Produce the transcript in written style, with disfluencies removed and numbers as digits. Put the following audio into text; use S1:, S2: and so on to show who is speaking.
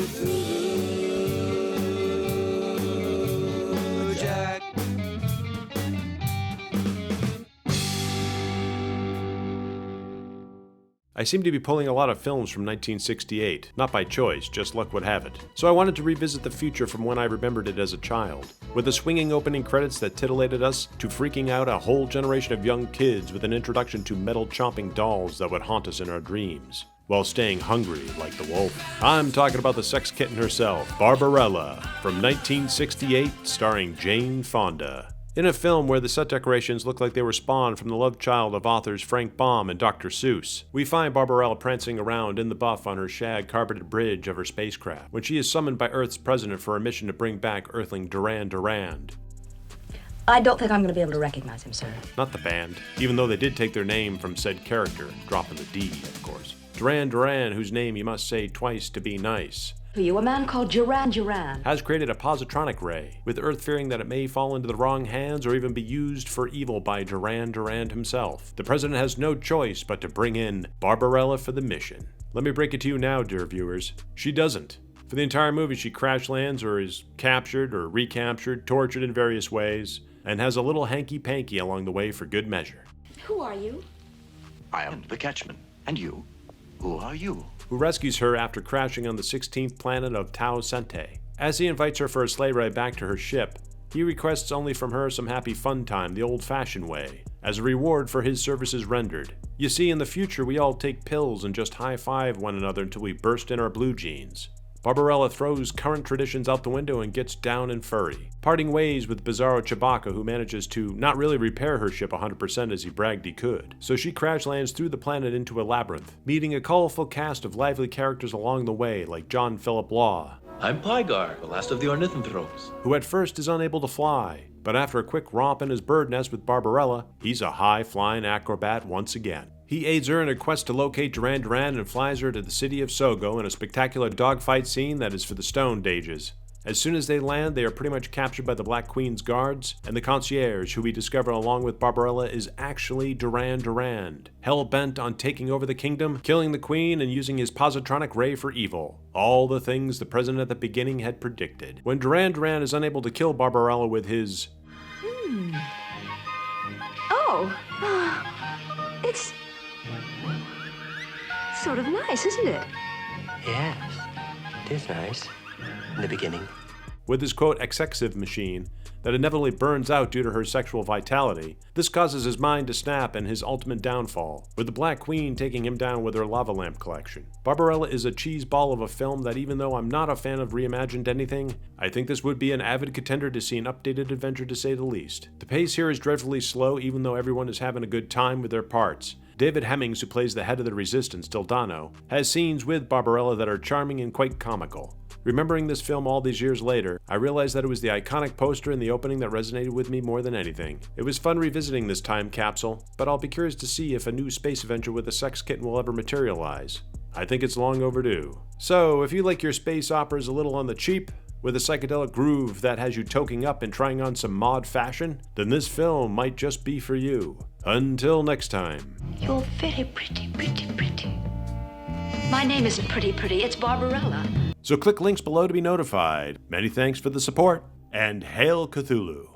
S1: CTHULHU Jack.
S2: I seem to be pulling a lot of films from 1968, not by choice, just luck would have it. So I wanted to revisit the future from when I remembered it as a child, with the swinging opening credits that titillated us, to freaking out a whole generation of young kids with an introduction to metal-chomping dolls that would haunt us in our dreams, while staying hungry like the wolf. I'm talking about the sex kitten herself, Barbarella, from 1968, starring Jane Fonda. In a film where the set decorations look like they were spawned from the love child of authors Frank Baum and Dr. Seuss, we find Barbarella prancing around in the buff on her shag-carpeted bridge of her spacecraft when she is summoned by Earth's president for a mission to bring back Earthling Duran Duran.
S3: I don't think I'm going to be able to recognize him, sir.
S2: Not the band, even though they did take their name from said character, dropping the D, of course. Duran Duran, whose name you must say twice to be nice.
S3: For you, a man called Duran Duran
S2: has created a positronic ray, with Earth fearing that it may fall into the wrong hands or even be used for evil by Duran Duran himself. The president has no choice but to bring in Barbarella for the mission. Let me break it to you now, dear viewers. She doesn't. For the entire movie, she crash lands or is captured or recaptured, tortured in various ways, and has a little hanky-panky along the way for good measure.
S3: Who are you?
S4: I am the catchman. And you? Who are you?
S2: Who rescues her after crashing on the 16th planet of Tau Ceti. As he invites her for a sleigh ride back to her ship, he requests only from her some happy fun time the old-fashioned way, as a reward for his services rendered. You see, in the future we all take pills and just high-five one another until we burst in our blue jeans. Barbarella throws current traditions out the window and gets down and furry, parting ways with Bizarro Chewbacca, who manages to not really repair her ship 100% as he bragged he could. So she crash lands through the planet into a labyrinth, meeting a colorful cast of lively characters along the way like John Philip Law.
S5: I'm Pygar, the last of the ornithanthropes.
S2: Who at first is unable to fly, but after a quick romp in his bird nest with Barbarella, he's a high-flying acrobat once again. He aids her in her quest to locate Duran Duran and flies her to the city of Sogo in a spectacular dogfight scene that is for the stoned ages. As soon as they land, they are pretty much captured by the Black Queen's guards, and the concierge, who we discover along with Barbarella, is actually Duran Duran, hell-bent on taking over the kingdom, killing the queen, and using his positronic ray for evil. All the things the president at the beginning had predicted. When Duran Duran is unable to kill Barbarella with his...
S3: Oh, it's sort of nice, isn't it?
S6: Yes, it is nice. In the beginning.
S2: With his quote executive machine that inevitably burns out due to her sexual vitality, this causes his mind to snap and his ultimate downfall, with the Black Queen taking him down with her lava lamp collection. Barbarella is a cheese ball of a film that, even though I'm not a fan of reimagined anything, I think this would be an avid contender to see an updated adventure, to say the least. The pace here is dreadfully slow, even though everyone is having a good time with their parts. David Hemmings, who plays the head of the Resistance, Dildano, has scenes with Barbarella that are charming and quite comical. Remembering this film all these years later, I realized that it was the iconic poster in the opening that resonated with me more than anything. It was fun revisiting this time capsule, but I'll be curious to see if a new space adventure with a sex kitten will ever materialize. I think it's long overdue. So, if you like your space operas a little on the cheap, with a psychedelic groove that has you toking up and trying on some mod fashion, then this film might just be for you. Until next time.
S3: You're very pretty, pretty, pretty. My name isn't pretty, pretty, it's Barbarella.
S2: So click links below to be notified. Many thanks for the support, and Hail Cthulhu!